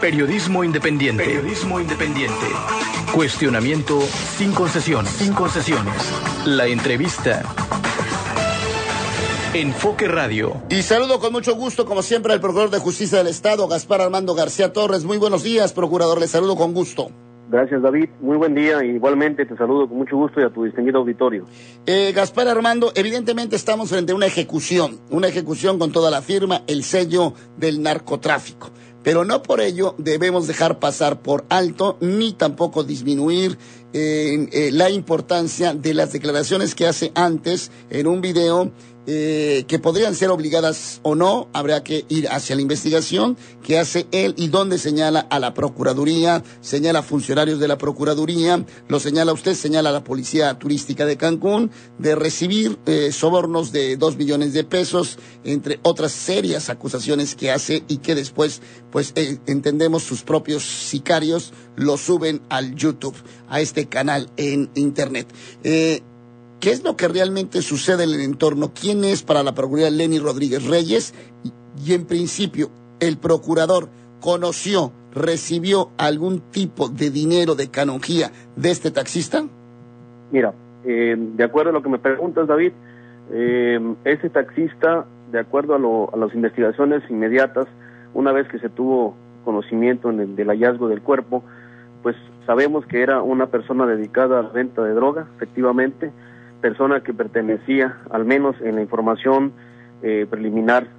Periodismo independiente. Periodismo independiente. Cuestionamiento sin concesiones. Sin concesiones. La entrevista. Enfoque Radio. Y saludo con mucho gusto, como siempre, al Procurador de Justicia del Estado, Gaspar Armando García Torres. Muy buenos días, Procurador. Le saludo con gusto. Gracias, David. Muy buen día. Igualmente te saludo con mucho gusto y a tu distinguido auditorio. Gaspar Armando, evidentemente estamos frente a una ejecución con toda la firma, el sello del narcotráfico. Pero no por ello debemos dejar pasar por alto ni tampoco disminuir la importancia de las declaraciones que hace antes en un video que podrían ser obligadas o no. Habrá que ir hacia la investigación que hace él y donde señala a la Procuraduría, señala a funcionarios de la Procuraduría, lo señala usted, señala a la Policía Turística de Cancún de recibir sobornos de 2 millones de pesos, entre otras serias acusaciones que hace y que después, pues entendemos, sus propios sicarios lo suben al YouTube, a este canal en Internet. ¿Qué es lo que realmente sucede en el entorno? ¿Quién es para la Procuraduría Lenny Rodríguez Reyes? Y en principio, ¿el procurador conoció, recibió algún tipo de dinero, de canonjía de este taxista? Mira, de acuerdo a lo que me preguntas, David, ese taxista, de acuerdo a las investigaciones inmediatas, una vez que se tuvo conocimiento del hallazgo del cuerpo, pues sabemos que era una persona dedicada a la venta de droga, efectivamente, persona que pertenecía, al menos en la información preliminar,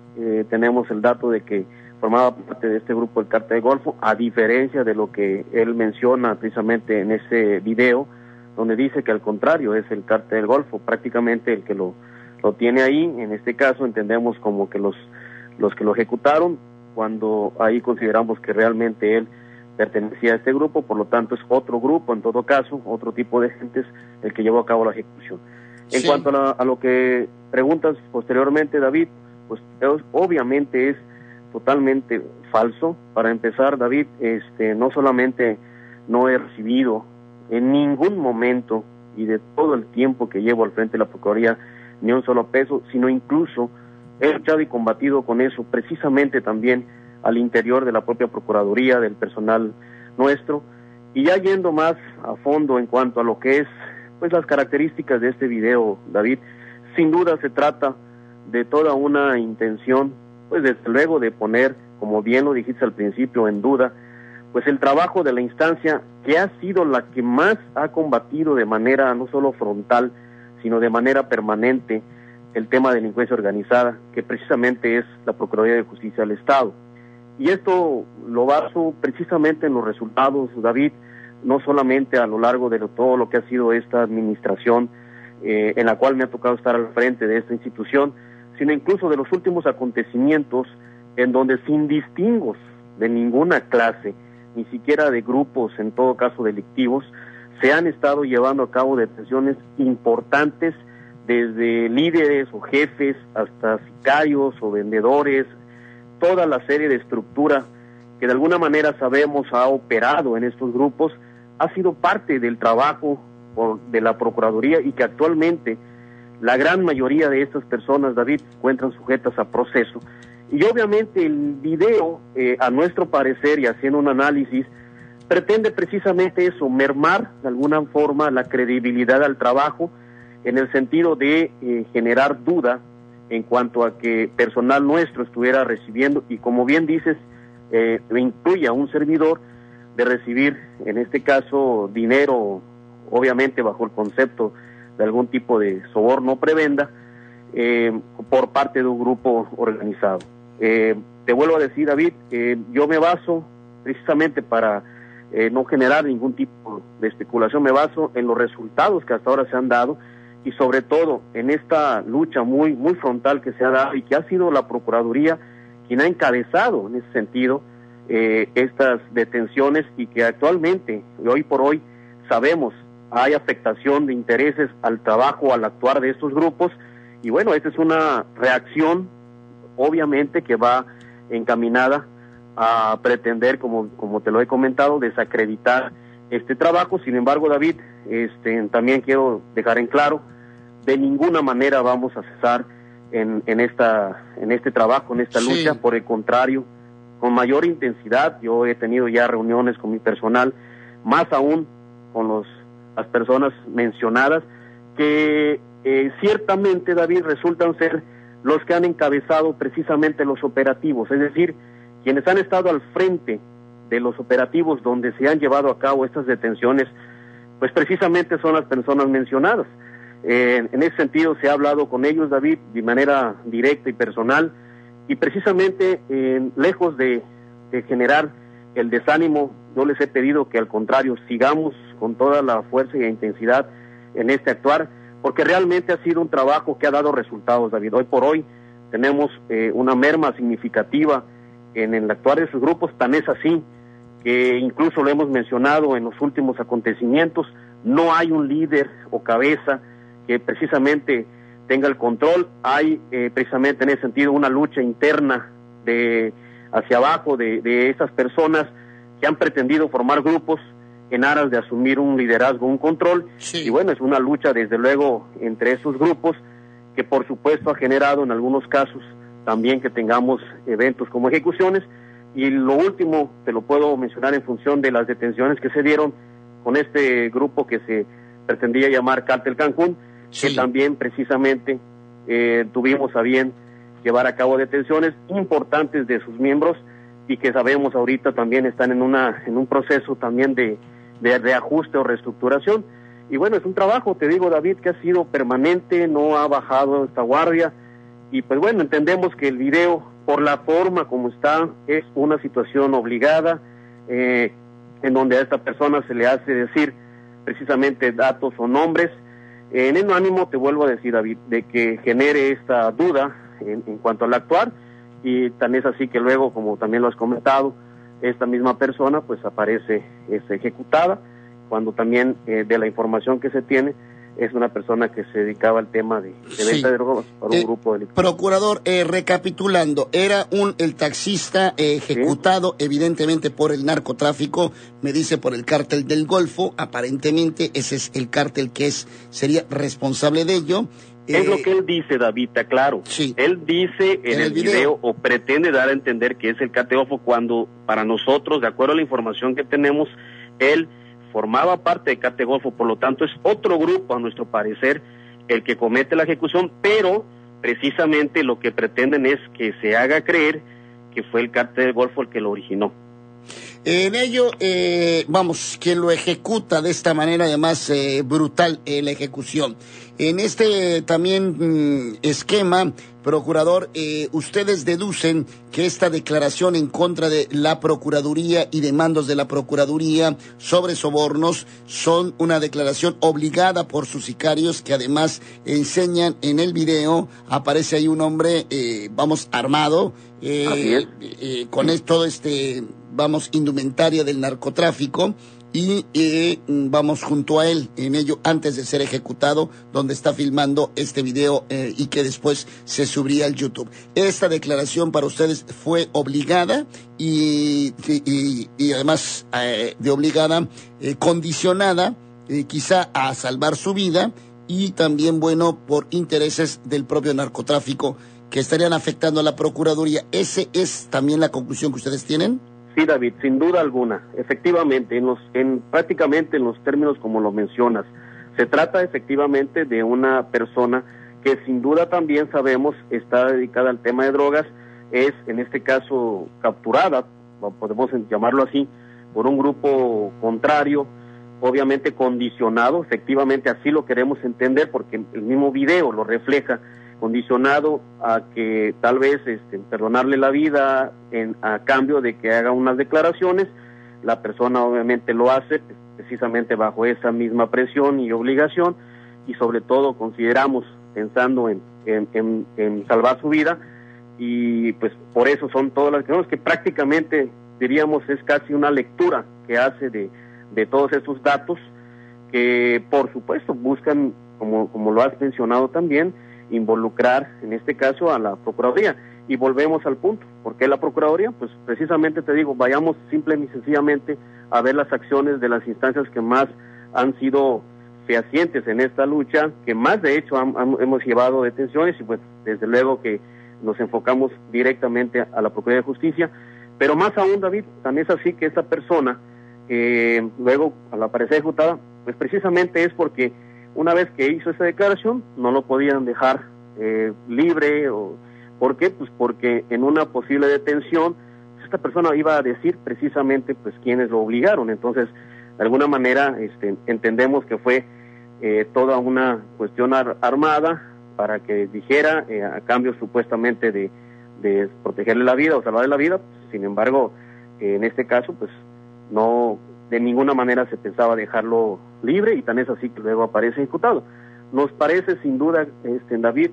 tenemos el dato de que formaba parte de este grupo del Cártel del Golfo, a diferencia de lo que él menciona precisamente en ese video, donde dice que al contrario es el Cártel del Golfo, prácticamente el que lo tiene ahí. En este caso entendemos como que los que lo ejecutaron, cuando ahí consideramos que realmente él pertenecía a este grupo, por lo tanto es otro grupo, en todo caso, otro tipo de gentes el que llevó a cabo la ejecución. En cuanto a lo que preguntas posteriormente, David, pues obviamente es totalmente falso. Para empezar, David, no solamente no he recibido en ningún momento y de todo el tiempo que llevo al frente de la Procuraduría ni un solo peso, sino incluso he luchado y combatido con eso precisamente también al interior de la propia Procuraduría, del personal nuestro. Y ya yendo más a fondo en cuanto a lo que es pues las características de este video, David, sin duda se trata de toda una intención, pues desde luego de poner, como bien lo dijiste al principio, en duda, pues el trabajo de la instancia que ha sido la que más ha combatido de manera no solo frontal, sino de manera permanente el tema de delincuencia organizada, que precisamente es la Procuraduría de Justicia del Estado. Y esto lo baso precisamente en los resultados, David, no solamente a lo largo de todo lo que ha sido esta administración, en la cual me ha tocado estar al frente de esta institución, sino incluso de los últimos acontecimientos en donde sin distingos de ninguna clase, ni siquiera de grupos, en todo caso delictivos, se han estado llevando a cabo detenciones importantes, desde líderes o jefes hasta sicarios o vendedores, toda la serie de estructura que de alguna manera sabemos ha operado en estos grupos, ha sido parte del trabajo de la Procuraduría y que actualmente la gran mayoría de estas personas, David, se encuentran sujetas a proceso. Y obviamente el video, a nuestro parecer y haciendo un análisis, pretende precisamente eso, mermar de alguna forma la credibilidad al trabajo, en el sentido de generar duda en cuanto a que personal nuestro estuviera recibiendo, y como bien dices, incluye a un servidor, de recibir, en este caso, dinero, obviamente bajo el concepto de algún tipo de soborno o prebenda, por parte de un grupo organizado. Te vuelvo a decir, David, yo me baso, precisamente para no generar ningún tipo de especulación, me baso en los resultados que hasta ahora se han dado, y sobre todo en esta lucha muy frontal que se ha dado y que ha sido la Procuraduría quien ha encabezado en ese sentido estas detenciones, y que actualmente, hoy por hoy, sabemos hay afectación de intereses al trabajo, al actuar de estos grupos, y bueno, esta es una reacción obviamente que va encaminada a pretender, como te lo he comentado, desacreditar este trabajo. Sin embargo, David, también quiero dejar en claro, de ninguna manera vamos a cesar en este trabajo, en esta lucha. Por el contrario, con mayor intensidad. Yo he tenido ya reuniones con mi personal, más aún con las personas mencionadas, que ciertamente, David, resultan ser los que han encabezado precisamente los operativos, es decir, quienes han estado al frente de los operativos donde se han llevado a cabo estas detenciones, pues precisamente son las personas mencionadas. En ese sentido se ha hablado con ellos, David, de manera directa y personal, y precisamente lejos de generar el desánimo, yo les he pedido que al contrario sigamos con toda la fuerza y intensidad en este actuar, porque realmente ha sido un trabajo que ha dado resultados, David. Hoy por hoy tenemos una merma significativa en el actuar de sus grupos, tan es así que incluso lo hemos mencionado en los últimos acontecimientos, no hay un líder o cabeza que precisamente tenga el control. Hay precisamente en ese sentido una lucha interna hacia abajo de esas personas que han pretendido formar grupos en aras de asumir un liderazgo, un control, sí. Y bueno, es una lucha desde luego entre esos grupos que por supuesto ha generado en algunos casos también que tengamos eventos como ejecuciones. Y lo último te lo puedo mencionar en función de las detenciones que se dieron con este grupo que se pretendía llamar Cártel Cancún, sí. Que también precisamente tuvimos a bien llevar a cabo detenciones importantes de sus miembros y que sabemos ahorita también están en un proceso también de ajuste o reestructuración. Y bueno, es un trabajo, te digo, David, que ha sido permanente, no ha bajado esta guardia. Y pues bueno, entendemos que el video, por la forma como está, es una situación obligada, en donde a esta persona se le hace decir precisamente datos o nombres, en el ánimo, te vuelvo a decir, David, de que genere esta duda en cuanto al actuar, y tan es así que luego, como también lo has comentado, esta misma persona pues aparece ejecutada, cuando también de la información que se tiene, es una persona que se dedicaba al tema de venta de drogas para un grupo delictivo. Procurador, recapitulando, era el taxista ejecutado, ¿sí? Evidentemente por el narcotráfico, me dice por el cártel del Golfo, aparentemente ese es el cártel que sería responsable de ello. Es lo que él dice, David, claro. Sí. Él dice en el video o pretende dar a entender que es el cártel Golfo, cuando para nosotros, de acuerdo a la información que tenemos, él formaba parte de Cártel Golfo, por lo tanto es otro grupo, a nuestro parecer, el que comete la ejecución, pero precisamente lo que pretenden es que se haga creer que fue el Cártel del Golfo el que lo originó. En ello, quien lo ejecuta de esta manera, además brutal, la ejecución. En este también esquema, procurador, ustedes deducen que esta declaración en contra de la Procuraduría y de mandos de la Procuraduría sobre sobornos son una declaración obligada por sus sicarios, que además enseñan en el video, aparece ahí un hombre, armado, con todo indumentaria del narcotráfico, y junto a él en ello antes de ser ejecutado, donde está filmando este video y que después se subiría al YouTube. Esta declaración para ustedes fue obligada y además de obligada, condicionada quizá a salvar su vida, y también por intereses del propio narcotráfico que estarían afectando a la Procuraduría. ¿Esa es también la conclusión que ustedes tienen? Sí, David, sin duda alguna. Efectivamente, prácticamente en los términos como lo mencionas, se trata efectivamente de una persona que sin duda también sabemos está dedicada al tema de drogas, es en este caso capturada, podemos llamarlo así, por un grupo contrario, obviamente condicionado, efectivamente así lo queremos entender porque el mismo video lo refleja, condicionado a que tal vez perdonarle la vida a cambio de que haga unas declaraciones. La persona obviamente lo hace precisamente bajo esa misma presión y obligación, y sobre todo consideramos, pensando en salvar su vida, y pues por eso son todas las que prácticamente diríamos es casi una lectura que hace de todos esos datos que por supuesto buscan, como lo has mencionado también, involucrar en este caso a la Procuraduría. Y volvemos al punto, ¿por qué la Procuraduría? Pues precisamente te digo, vayamos simple y sencillamente a ver las acciones de las instancias que más han sido fehacientes en esta lucha, que más de hecho hemos llevado detenciones, y pues desde luego que nos enfocamos directamente a la Procuraduría de Justicia, Pero más aún, David, también es así que esta persona, luego al aparecer ejecutada, pues precisamente es porque una vez que hizo esa declaración, no lo podían dejar libre. ¿Por qué? Pues porque en una posible detención, esta persona iba a decir precisamente pues quiénes lo obligaron. Entonces, de alguna manera, entendemos que fue toda una cuestión armada para que dijera, a cambio supuestamente de protegerle la vida o salvarle la vida. Sin embargo, en este caso, pues no, de ninguna manera se pensaba dejarlo libre, y tan es así que luego aparece ejecutado. Nos parece sin duda, David,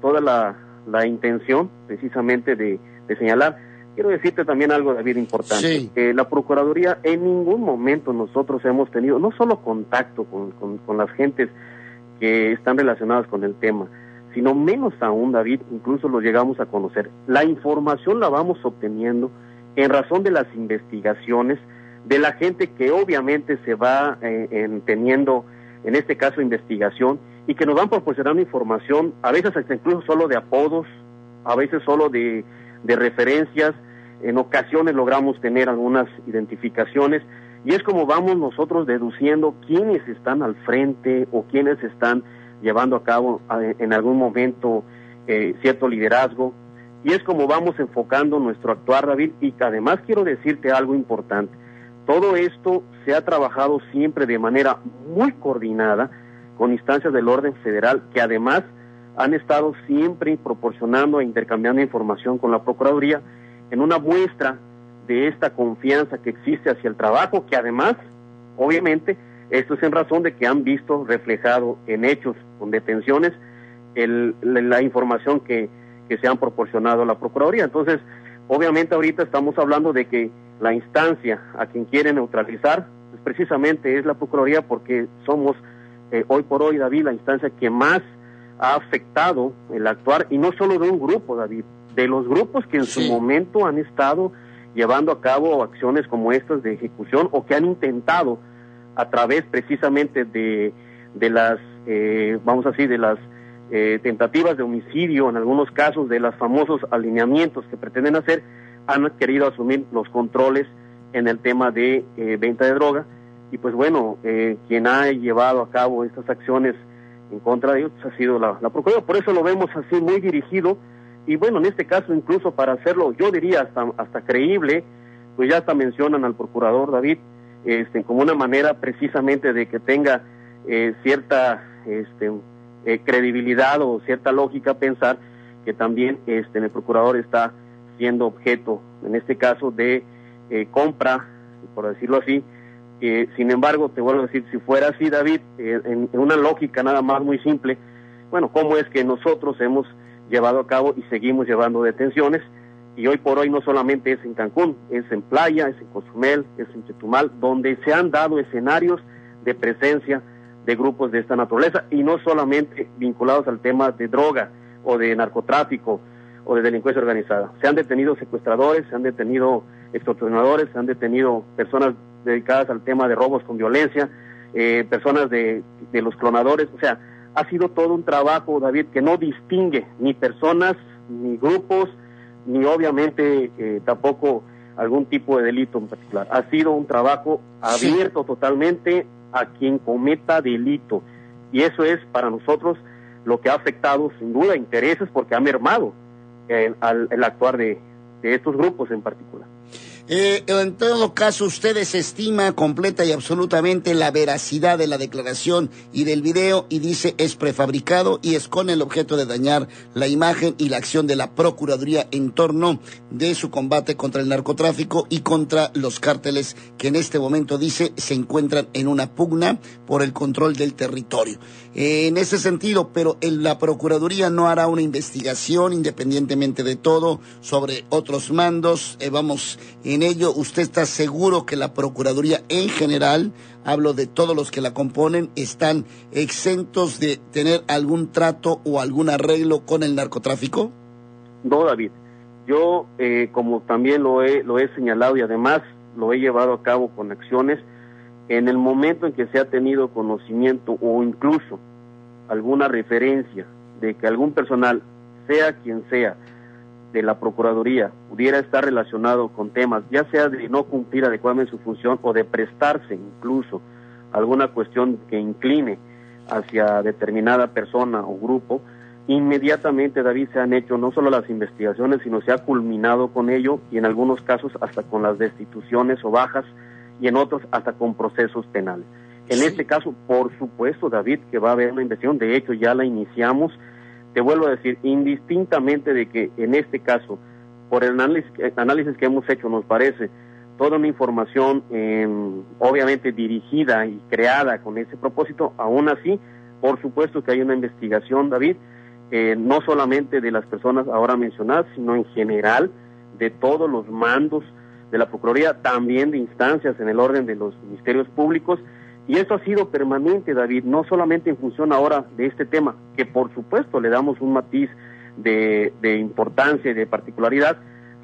toda la intención precisamente de señalar. Quiero decirte también algo, David, importante. Sí. La Procuraduría, en ningún momento nosotros hemos tenido no solo contacto con las gentes que están relacionadas con el tema, sino menos aún, David, incluso los llegamos a conocer. La información la vamos obteniendo en razón de las investigaciones de la gente que obviamente se va teniendo, en este caso, investigación, y que nos van proporcionando información, a veces hasta incluso solo de apodos, a veces solo de referencias. En ocasiones logramos tener algunas identificaciones, y es como vamos nosotros deduciendo quiénes están al frente o quiénes están llevando a cabo en algún momento cierto liderazgo, y es como vamos enfocando nuestro actuar, David. Y que además quiero decirte algo importante: todo esto se ha trabajado siempre de manera muy coordinada con instancias del orden federal, que además han estado siempre proporcionando e intercambiando información con la Procuraduría, en una muestra de esta confianza que existe hacia el trabajo, que además, obviamente, esto es en razón de que han visto reflejado en hechos con detenciones la información que se han proporcionado a la Procuraduría. Entonces, obviamente ahorita estamos hablando de que la instancia a quien quiere neutralizar, pues precisamente es la Procuraduría, porque somos hoy por hoy, David, la instancia que más ha afectado el actuar, y no solo de un grupo, David, de los grupos que en su momento han estado llevando a cabo acciones como estas de ejecución, o que han intentado a través precisamente de las, vamos a decir, de las tentativas de homicidio, en algunos casos de los famosos alineamientos que pretenden hacer, han querido asumir los controles en el tema de venta de droga. Y pues bueno, quien ha llevado a cabo estas acciones en contra de ellos ha sido la Procuraduría. Por eso lo vemos así muy dirigido, y bueno, en este caso incluso para hacerlo, yo diría hasta creíble, pues ya hasta mencionan al procurador, David, como una manera precisamente de que tenga cierta credibilidad o cierta lógica pensar que también el procurador está siendo objeto, en este caso, de compra, por decirlo así. Sin embargo, te vuelvo a decir, si fuera así, David, en una lógica nada más muy simple, bueno, ¿cómo es que nosotros hemos llevado a cabo y seguimos llevando detenciones? Y hoy por hoy no solamente es en Cancún, es en Playa, es en Cozumel, es en Chetumal, donde se han dado escenarios de presencia de grupos de esta naturaleza, y no solamente vinculados al tema de droga o de narcotráfico o de delincuencia organizada. Se han detenido secuestradores, se han detenido extorsionadores, se han detenido personas dedicadas al tema de robos con violencia, personas de los clonadores. O sea, ha sido todo un trabajo, David, que no distingue ni personas, ni grupos, ni obviamente tampoco algún tipo de delito en particular. Ha sido un trabajo abierto totalmente a quien cometa delito, y eso es para nosotros lo que ha afectado sin duda intereses, porque ha mermado el actuar de estos grupos en particular. En todo caso, usted desestima completa y absolutamente la veracidad de la declaración y del video, y dice es prefabricado y es con el objeto de dañar la imagen y la acción de la Procuraduría en torno de su combate contra el narcotráfico y contra los cárteles que en este momento, dice, se encuentran en una pugna por el control del territorio. En ese sentido, pero la Procuraduría no hará una investigación independientemente de todo sobre otros mandos. Vamos en ello. ¿Usted está seguro que la Procuraduría en general, hablo de todos los que la componen, están exentos de tener algún trato o algún arreglo con el narcotráfico? No, David. Yo, como también lo he señalado, y además lo he llevado a cabo con acciones, en el momento en que se ha tenido conocimiento o incluso alguna referencia de que algún personal, sea quien sea, de la Procuraduría pudiera estar relacionado con temas, ya sea de no cumplir adecuadamente su función o de prestarse incluso a alguna cuestión que incline hacia determinada persona o grupo, inmediatamente, David, se han hecho no solo las investigaciones, sino se ha culminado con ello, y en algunos casos hasta con las destituciones o bajas, y en otros hasta con procesos penales. En este caso, por supuesto, David, que va a haber una investigación, de hecho ya la iniciamos. Te vuelvo a decir, indistintamente de que en este caso, por el análisis que hemos hecho, nos parece toda una información obviamente dirigida y creada con ese propósito, aún así, por supuesto que hay una investigación, David, no solamente de las personas ahora mencionadas, sino en general de todos los mandos de la Procuraduría, también de instancias en el orden de los ministerios públicos, y eso ha sido permanente, David, no solamente en función ahora de este tema, que por supuesto le damos un matiz de importancia y de particularidad,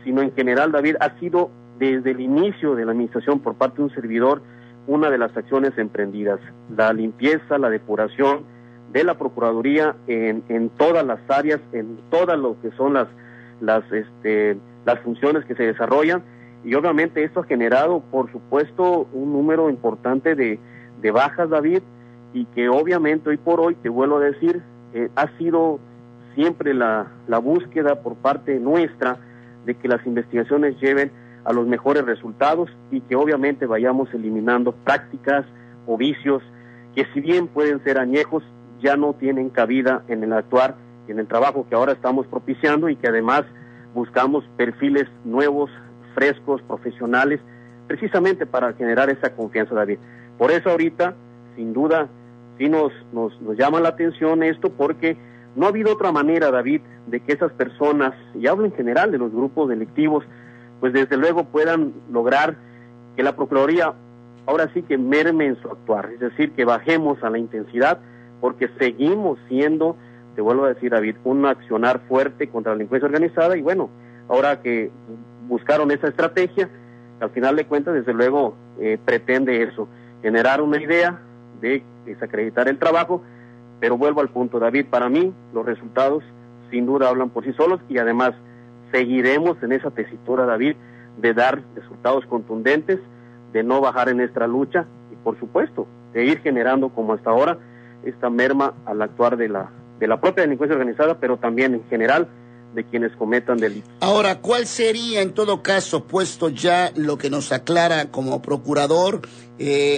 sino en general, David, ha sido desde el inicio de la administración por parte de un servidor una de las acciones emprendidas, la limpieza, la depuración de la Procuraduría en todas las áreas, en todas lo que son las funciones que se desarrollan, y obviamente esto ha generado, por supuesto, un número importante de bajas, David, y que obviamente hoy por hoy, te vuelvo a decir, ha sido siempre la búsqueda por parte nuestra de que las investigaciones lleven a los mejores resultados y que obviamente vayamos eliminando prácticas o vicios que, si bien pueden ser añejos, ya no tienen cabida en el actuar y en el trabajo que ahora estamos propiciando, y que además buscamos perfiles nuevos, frescos, profesionales, precisamente para generar esa confianza, David. Por eso ahorita, sin duda, sí nos llama la atención esto, porque no ha habido otra manera, David, de que esas personas, y hablo en general de los grupos delictivos, pues desde luego puedan lograr que la Procuraduría ahora sí que merme en su actuar, es decir, que bajemos a la intensidad, porque seguimos siendo, te vuelvo a decir, David, un accionar fuerte contra la delincuencia organizada, y bueno, ahora que buscaron esa estrategia, al final de cuentas, desde luego, pretende eso, generar una idea de desacreditar el trabajo, pero vuelvo al punto, David, para mí los resultados sin duda hablan por sí solos, y además seguiremos en esa tesitura, David, de dar resultados contundentes, de no bajar en nuestra lucha, y por supuesto, de ir generando como hasta ahora esta merma al actuar de la propia delincuencia organizada, pero también en general de quienes cometan delitos. Ahora, ¿cuál sería en todo caso, puesto ya lo que nos aclara como procurador,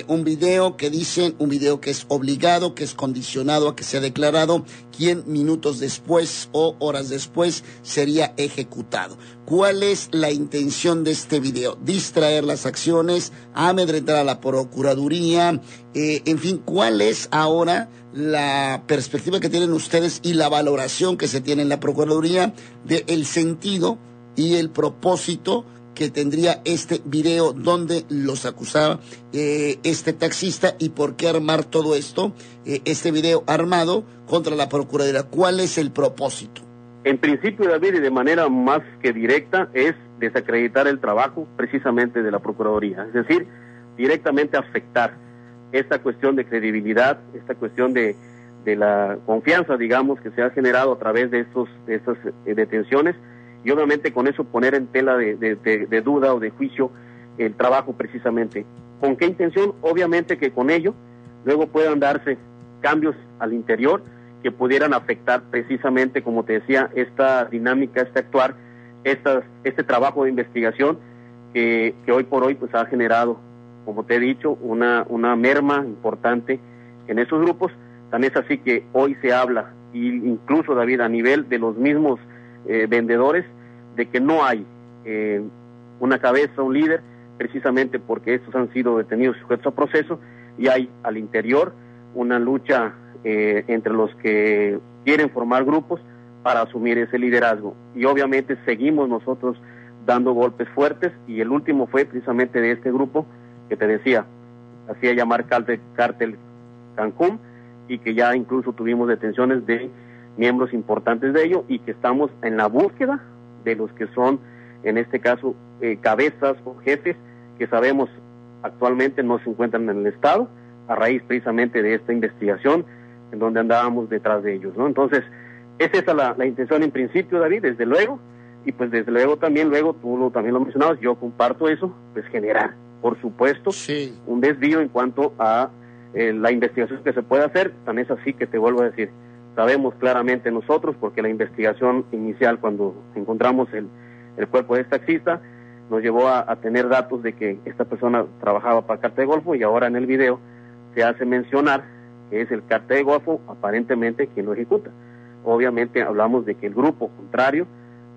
un video que dicen, un video que es obligado, que es condicionado a que sea declarado, quién minutos después o horas después sería ejecutado? ¿Cuál es la intención de este video? ¿Distraer las acciones, amedrentar a la Procuraduría? En fin, ¿cuál es ahora la perspectiva que tienen ustedes y la valoración que se tiene en la Procuraduría del sentido y el propósito que tendría este video donde los acusaba este taxista, y por qué armar todo esto, este video armado contra la Procuraduría? ¿Cuál es el propósito? En principio, David, y de manera más que directa, es desacreditar el trabajo precisamente de la Procuraduría, es decir, directamente afectar esta cuestión de credibilidad, esta cuestión de la confianza, digamos, que se ha generado a través de estas detenciones, y obviamente con eso poner en tela de duda o de juicio el trabajo precisamente. ¿Con qué intención? Obviamente que con ello luego puedan darse cambios al interior que pudieran afectar precisamente, como te decía, esta dinámica, este actuar, este trabajo de investigación que hoy por hoy pues ha generado, como te he dicho, una merma importante en esos grupos. Tan es así que hoy se habla, incluso, David, a nivel de los mismos vendedores, de que no hay una cabeza, un líder, precisamente porque estos han sido detenidos sujetos a proceso, y hay al interior una lucha entre los que quieren formar grupos para asumir ese liderazgo. Y obviamente seguimos nosotros dando golpes fuertes, y el último fue precisamente de este grupo que te decía, hacía llamar Cártel Cancún, y que ya incluso tuvimos detenciones de miembros importantes de ello, y que estamos en la búsqueda de los que son, en este caso, cabezas o jefes que sabemos actualmente no se encuentran en el Estado, a raíz precisamente de esta investigación en donde andábamos detrás de ellos, ¿no? Entonces, es esa la intención en principio, David, desde luego, y pues desde luego también, luego tú también lo mencionabas, yo comparto eso, pues generar, por supuesto, Sí. un desvío en cuanto a la investigación que se puede hacer. Tan es así que te vuelvo a decir, sabemos claramente nosotros, porque la investigación inicial cuando encontramos el cuerpo de este taxista, nos llevó a tener datos de que esta persona trabajaba para Cártel de Golfo, y ahora en el video se hace mencionar que es el Cártel de Golfo aparentemente quien lo ejecuta. Obviamente hablamos de que el grupo contrario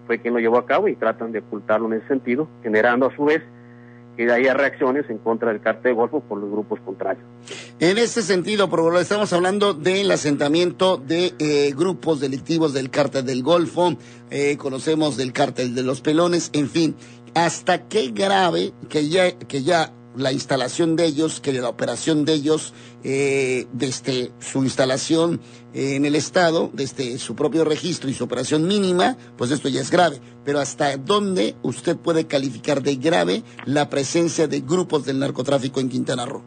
fue quien lo llevó a cabo y tratan de ocultarlo en ese sentido, generando a su vez que haya reacciones en contra del Cártel de Golfo por los grupos contrarios. En ese sentido, Procurador, estamos hablando del asentamiento de grupos delictivos del Cártel del Golfo, conocemos del Cártel de los Pelones, en fin, ¿hasta qué grave que ya la instalación de ellos, que la operación de ellos, desde su instalación en el Estado, desde su propio registro y su operación mínima, pues esto ya es grave? Pero ¿hasta dónde usted puede calificar de grave la presencia de grupos del narcotráfico en Quintana Roo?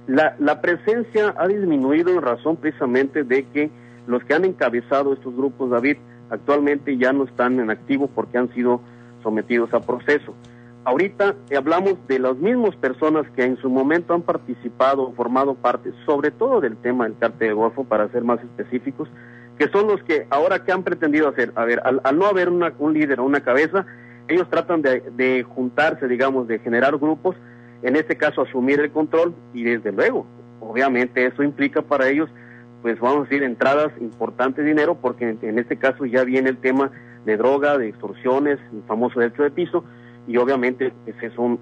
La presencia ha disminuido en razón precisamente de que los que han encabezado estos grupos, David, actualmente ya no están en activo porque han sido sometidos a proceso. Ahorita hablamos de las mismas personas que en su momento han participado o formado parte, sobre todo del tema del Cártel del Golfo, para ser más específicos, que son los que ahora que han pretendido hacer. A ver, al no haber un líder o una cabeza, ellos tratan de juntarse, digamos, de generar grupos, en este caso asumir el control, y desde luego, obviamente eso implica para ellos, pues vamos a decir, entradas importantes de dinero, porque en este caso ya viene el tema de droga, de extorsiones, el famoso derecho de piso, y obviamente pues, son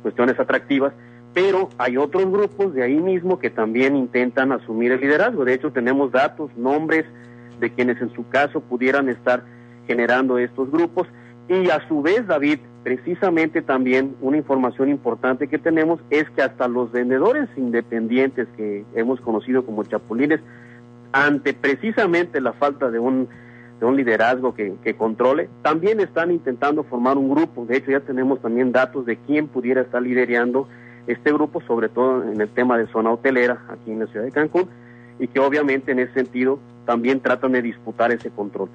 cuestiones atractivas, pero hay otros grupos de ahí mismo que también intentan asumir el liderazgo. De hecho, tenemos datos, nombres de quienes en su caso pudieran estar generando estos grupos, y a su vez, David, precisamente también una información importante que tenemos es que hasta los vendedores independientes que hemos conocido como chapulines, ante precisamente la falta de un liderazgo que controle, también están intentando formar un grupo. De hecho, ya tenemos también datos de quién pudiera estar liderando este grupo, sobre todo en el tema de zona hotelera aquí en la ciudad de Cancún, y que obviamente en ese sentido también tratan de disputar ese control.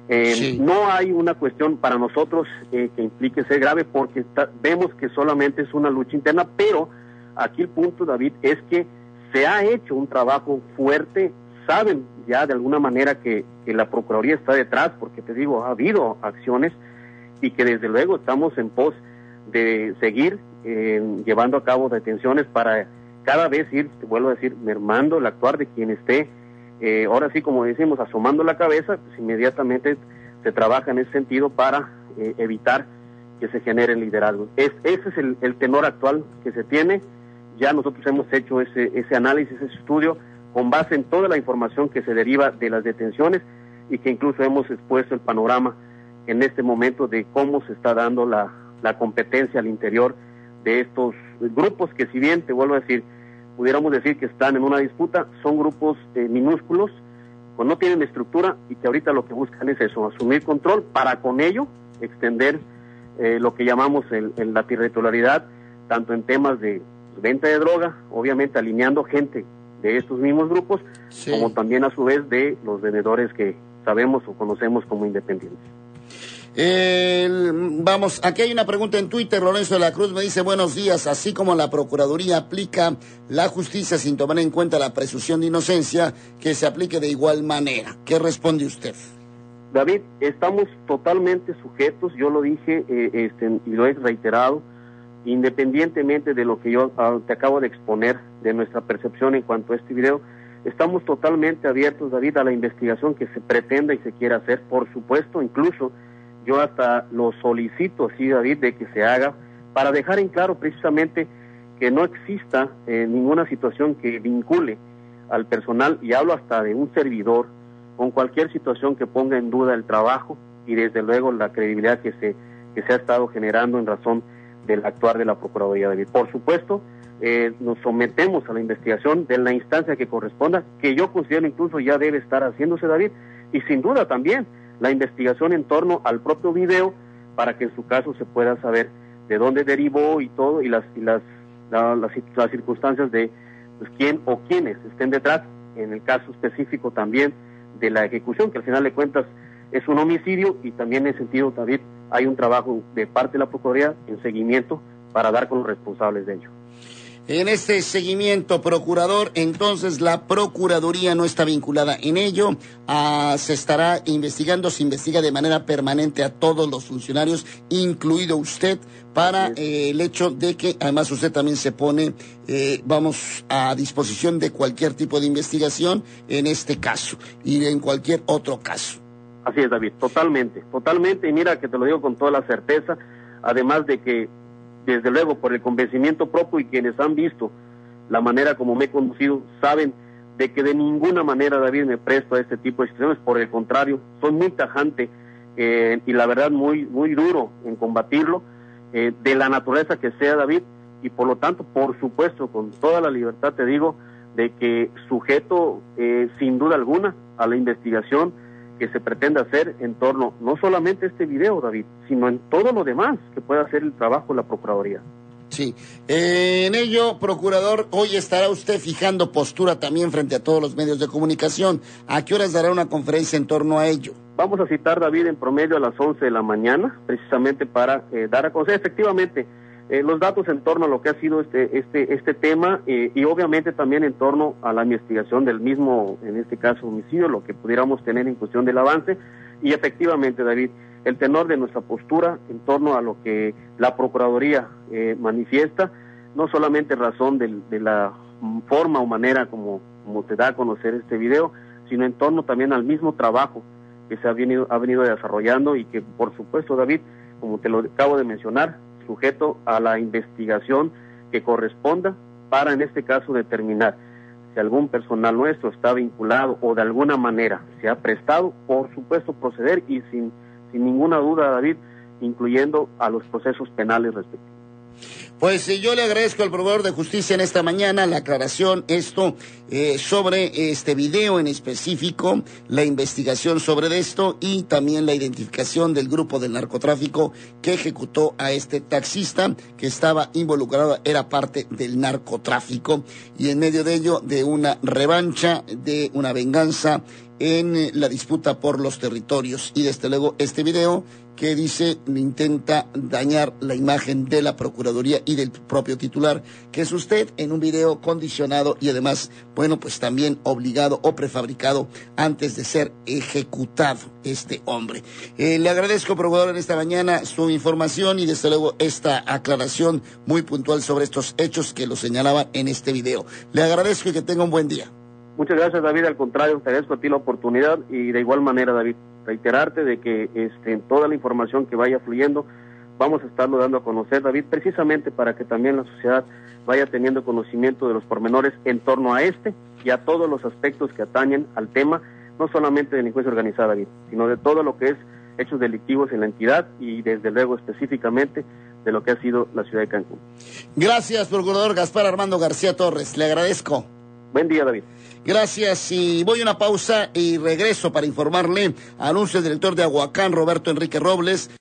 Sí. No hay una cuestión para nosotros que implique ser grave, porque vemos que solamente es una lucha interna, pero aquí el punto, David, es que se ha hecho un trabajo fuerte. Saben ya de alguna manera que la Procuraduría está detrás, porque te digo, ha habido acciones, y que desde luego estamos en pos de seguir llevando a cabo detenciones para cada vez ir, te vuelvo a decir, mermando el actuar de quien esté, ahora sí, como decimos, asomando la cabeza. Pues inmediatamente se trabaja en ese sentido para evitar que se genere liderazgo. Ese es el tenor actual que se tiene. Ya nosotros hemos hecho ese análisis, ese estudio, con base en toda la información que se deriva de las detenciones, y que incluso hemos expuesto el panorama en este momento de cómo se está dando la competencia al interior de estos grupos, que si bien, te vuelvo a decir, pudiéramos decir que están en una disputa, son grupos minúsculos, pues no tienen estructura, y que ahorita lo que buscan es eso, asumir control para con ello extender lo que llamamos la territorialidad, tanto en temas de venta de droga, obviamente alineando gente de estos mismos grupos, sí, como también a su vez de los vendedores que sabemos o conocemos como independientes. Vamos, aquí hay una pregunta en Twitter. Lorenzo de la Cruz me dice: buenos días, así como la Procuraduría aplica la justicia sin tomar en cuenta la presunción de inocencia, que se aplique de igual manera. ¿Qué responde usted? David, estamos totalmente sujetos, yo lo dije y lo he reiterado, independientemente de lo que yo te acabo de exponer, de nuestra percepción en cuanto a este video, estamos totalmente abiertos, David, a la investigación que se pretenda y se quiera hacer. Por supuesto, incluso yo hasta lo solicito, sí, David, de que se haga, para dejar en claro precisamente que no exista ninguna situación que vincule al personal, y hablo hasta de un servidor, con cualquier situación que ponga en duda el trabajo y desde luego la credibilidad que se ha estado generando en razón del actuar de la Procuraduría, David. Por supuesto, nos sometemos a la investigación de la instancia que corresponda, que yo considero incluso ya debe estar haciéndose, David, y sin duda también la investigación en torno al propio video, para que en su caso se pueda saber de dónde derivó y todo, y las circunstancias de pues, quién o quiénes estén detrás, en el caso específico también de la ejecución, que al final de cuentas es un homicidio y también en ese sentido, David, hay un trabajo de parte de la Procuraduría en seguimiento para dar con los responsables de ello. En este seguimiento, procurador, entonces la Procuraduría no está vinculada en ello, se estará investigando, se investiga de manera permanente a todos los funcionarios, incluido usted, para el hecho de que además usted también se pone, a disposición de cualquier tipo de investigación en este caso y en cualquier otro caso. Así es, David, totalmente, y mira que te lo digo con toda la certeza, además de que desde luego por el convencimiento propio y quienes han visto la manera como me he conducido saben de que de ninguna manera, David, me presto a este tipo de situaciones, por el contrario, soy muy tajante y la verdad muy duro en combatirlo, de la naturaleza que sea, David, y por lo tanto, por supuesto, con toda la libertad te digo de que sujeto sin duda alguna a la investigación que se pretende hacer en torno no solamente a este video, David, sino en todo lo demás que pueda hacer el trabajo de la Procuraduría. Sí, en ello, procurador, hoy estará usted fijando postura también frente a todos los medios de comunicación. ¿A qué horas dará una conferencia en torno a ello? Vamos a citar, David, en promedio a las 11 de la mañana, precisamente para dar a conocer efectivamente los datos en torno a lo que ha sido este tema y obviamente también en torno a la investigación del mismo, en este caso, homicidio, lo que pudiéramos tener en cuestión del avance. Y efectivamente, David, el tenor de nuestra postura en torno a lo que la Procuraduría manifiesta, no solamente en razón de la forma o manera como se da a conocer este video, sino en torno también al mismo trabajo que se ha venido desarrollando y que, por supuesto, David, como te lo acabo de mencionar, sujeto a la investigación que corresponda para, en este caso, determinar si algún personal nuestro está vinculado o de alguna manera se ha prestado, por supuesto, proceder y sin ninguna duda, David, incluyendo a los procesos penales respectivos. Pues yo le agradezco al Procurador de Justicia en esta mañana la aclaración, sobre este video en específico, la investigación sobre esto y también la identificación del grupo del narcotráfico que ejecutó a este taxista que estaba involucrado, era parte del narcotráfico y en medio de ello de una revancha, de una venganza en la disputa por los territorios. Y desde luego este video que dice, intenta dañar la imagen de la Procuraduría y del propio titular, que es usted, en un video condicionado y además, bueno, pues también obligado o prefabricado antes de ser ejecutado este hombre. Le agradezco, Procurador, en esta mañana su información y desde luego esta aclaración muy puntual sobre estos hechos que lo señalaban en este video. Le agradezco y que tenga un buen día. Muchas gracias, David, al contrario, te agradezco a ti la oportunidad y de igual manera, David, reiterarte de que toda la información que vaya fluyendo vamos a estarlo dando a conocer, David, precisamente para que también la sociedad vaya teniendo conocimiento de los pormenores en torno a y a todos los aspectos que atañen al tema, no solamente de delincuencia organizada, David, sino de todo lo que es hechos delictivos en la entidad y desde luego específicamente de lo que ha sido la ciudad de Cancún. Gracias, Procurador Gaspar Armando García Torres, le agradezco. Buen día, David. Gracias, y voy a una pausa y regreso para informarle. Anuncio el director de Aguacán, Roberto Enrique Robles.